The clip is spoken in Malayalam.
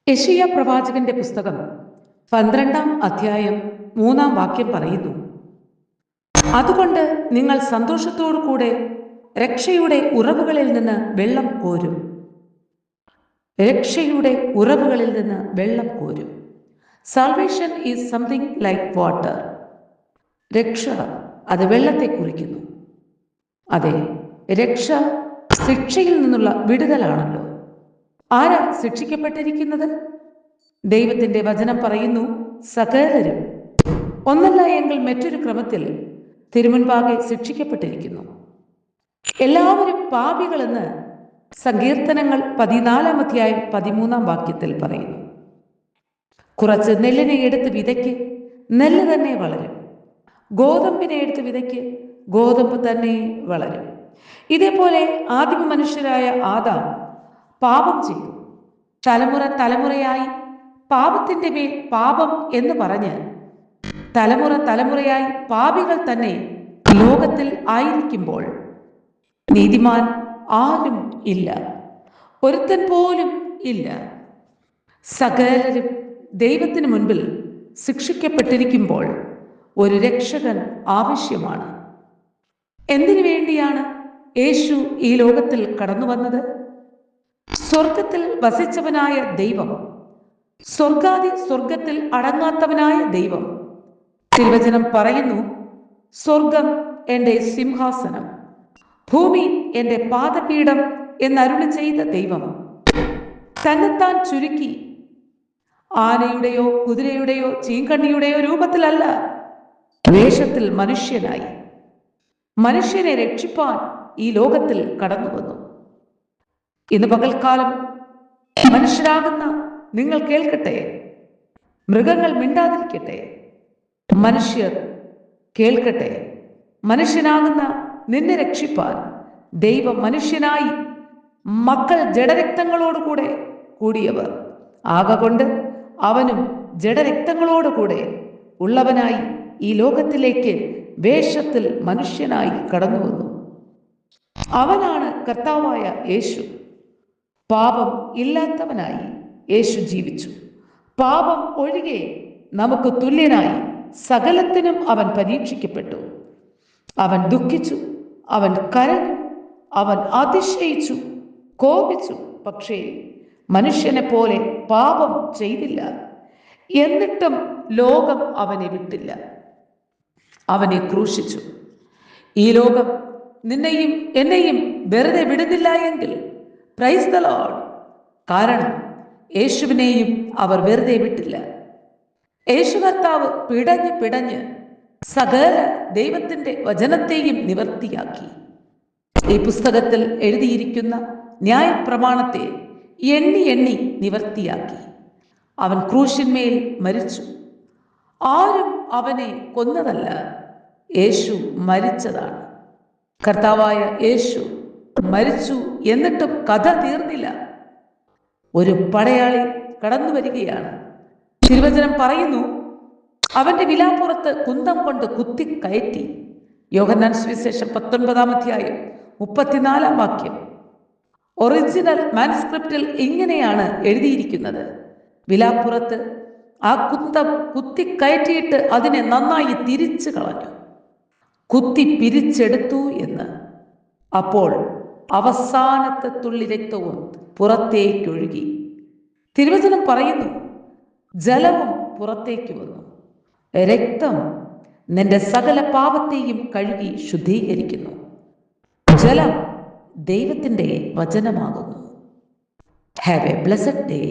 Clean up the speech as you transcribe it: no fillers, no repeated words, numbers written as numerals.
യെശയ്യാ പ്രവാചകന്റെ പുസ്തകം 12-ാം അധ്യായം 3-ാം വാക്യം പറയുന്നു, അതുകൊണ്ട് നിങ്ങൾ സന്തോഷത്തോടു കൂടെ രക്ഷയുടെ ഉറവുകളിൽ നിന്ന് വെള്ളം കോരും. രക്ഷയുടെ ഉറവുകളിൽ നിന്ന് വെള്ളം കോരും. Salvation is something like water. രക്ഷ അത് വെള്ളത്തെ കുറിക്കുന്നു. അതെ, രക്ഷ ശിക്ഷയിൽ നിന്നുള്ള വിടുതലാണല്ലോ. ആരാ ശിക്ഷിക്കപ്പെട്ടിരിക്കുന്നത്? ദൈവത്തിന്റെ വചനം പറയുന്നു, സകലരും ഒന്നല്ല എങ്കിൽ മറ്റൊരു ക്രമത്തിൽ തിരുമുൻപാകെ ശിക്ഷിക്കപ്പെട്ടിരിക്കുന്നു. എല്ലാവരും പാപികളെന്ന് സങ്കീർത്തനങ്ങൾ 14-ാം അധ്യായം 13-ാം വാക്യത്തിൽ പറയുന്നു. കുറച്ച് നെല്ലിനെ എടുത്ത് വിതയ്ക്ക്, നെല്ല് തന്നെ വളരും. ഗോതമ്പിനെ എടുത്ത് വിതയ്ക്ക്, ഗോതമ്പ് തന്നെ വളരും. ഇതേപോലെ ആദിമ മനുഷ്യരായ ആദാം പാപം ചെയ്തു. തലമുറ തലമുറയായി പാപത്തിന്റെ മേൽ പാപം എന്ന് പറഞ്ഞ് തലമുറ തലമുറയായി പാപികൾ തന്നെ ലോകത്തിൽ ആയിരിക്കുമ്പോൾ നീതിമാൻ ആരും ഇല്ല, ഒരുത്തൻ പോലും ഇല്ല. സകലരും ദൈവത്തിന് മുൻപിൽ ശിക്ഷിക്കപ്പെട്ടിരിക്കുമ്പോൾ ഒരു രക്ഷകൻ ആവശ്യമാണ്. എന്തിനു വേണ്ടിയാണ് യേശു ഈ ലോകത്തിൽ കടന്നു വന്നത്? സ്വർഗത്തിൽ വസിച്ചവനായ ദൈവം, സ്വർഗാദി സ്വർഗത്തിൽ അടങ്ങാത്തവനായ ദൈവം. തിരുവചനം പറയുന്നു, സ്വർഗം എൻ്റെ സിംഹാസനം, ഭൂമി എൻ്റെ പാദപീഠം എന്നരുളി ചെയ്ത ദൈവം തന്നെത്താൻ ചുരുക്കി ആനയുടെയോ കുതിരയുടെയോ ചീങ്കണ്ണിയുടെയോ രൂപത്തിലല്ല, വേഷത്തിൽ മനുഷ്യനായി മനുഷ്യനെ രക്ഷിപ്പാൻ ഈ ലോകത്തിൽ കടന്നു വന്നു. ഇന്ന് പകൽക്കാലം മനുഷ്യരാകുന്ന നിങ്ങൾ കേൾക്കട്ടെ, മൃഗങ്ങൾ മിണ്ടാതിരിക്കട്ടെ, മനുഷ്യർ കേൾക്കട്ടെ. മനുഷ്യനാകുന്ന നിന്നെ രക്ഷിപ്പാൻ ദൈവം മനുഷ്യനായി, മക്കൾ ജഡരക്തങ്ങളോടുകൂടെ കൂടിയവർ ആകൊണ്ട് അവനും ജഡരക്തങ്ങളോടുകൂടെ ഉള്ളവനായി ഈ ലോകത്തിലേക്ക് വേഷത്തിൽ മനുഷ്യനായി കടന്നു വന്നു. അവനാണ് കർത്താവായ യേശു. പാപം ഇല്ലാത്തവനായി യേശു ജീവിച്ചു. പാപം ഒഴികെ നമുക്ക് തുല്യനായി സകലത്തിനും അവൻ പരീക്ഷിക്കപ്പെട്ടു. അവൻ ദുഃഖിച്ചു, അവൻ കരഞ്ഞു, അവൻ അതിശയിച്ചു, കോപിച്ചു. പക്ഷേ മനുഷ്യനെ പോലെ പാപം ചെയ്തില്ല. എന്നിട്ടും ലോകം അവനെ വിട്ടില്ല, അവനെ ക്രൂശിച്ചു. ഈ ലോകം നിന്നെയും എന്നെയും വെറുതെ വിടുന്നില്ല എങ്കിൽ പ്രൈസ് ദി ലോർഡ്. കാരണം യേശുവിനെയും അവർ വെറുതെ വിട്ടില്ല. യേശു കർത്താവ് പിടഞ്ഞ് പിടഞ്ഞ് സകല ദൈവത്തിന്റെ വചനത്തെയും നിവർത്തിയാക്കി. ഈ പുസ്തകത്തിൽ എഴുതിയിരിക്കുന്ന ന്യായപ്രമാണത്തെ എണ്ണി എണ്ണി നിവർത്തിയാക്കി. അവൻ ക്രൂശിന്മേൽ മരിച്ചു. ആരും അവനെ കൊന്നതല്ല, യേശു മരിച്ചതാണ്. കർത്താവായ യേശു മരിച്ചു. എന്നിട്ടും കഥ തീർന്നില്ല. ഒരു പടയാളി കടന്നു വരികയാണ്. തിരുവചനം പറയുന്നു, അവന്റെ വിലാപ്പുറത്ത് കുന്തം കൊണ്ട് കുത്തി കയറ്റി. യോഹന്നാൻ സുവിശേഷം 19-ാം അധ്യായം 34-ാം വാക്യം. ഒറിജിനൽ മാനുസ്ക്രിപ്റ്റിൽ ഇങ്ങനെയാണ് എഴുതിയിരിക്കുന്നത്: വിലാപ്പുറത്ത് ആ കുന്തം കുത്തി കയറ്റിയിട്ട് അതിനെ നന്നായി തിരിച്ചു കളഞ്ഞു, കുത്തി പിരിച്ചെടുത്തു എന്ന്. അപ്പോൾ അവസാനത്തെ തുള്ളി രക്തവും പുറത്തേക്കൊഴുകി. തിരുവചനം പറയുന്നു, ജലവും പുറത്തേക്ക് വന്നു. രക്തം നിന്റെ സകല പാപത്തെയും കഴുകി ശുദ്ധീകരിക്കുന്നു. ജലം ദൈവത്തിൻ്റെ വചനമാകുന്നു. Have a blessed day.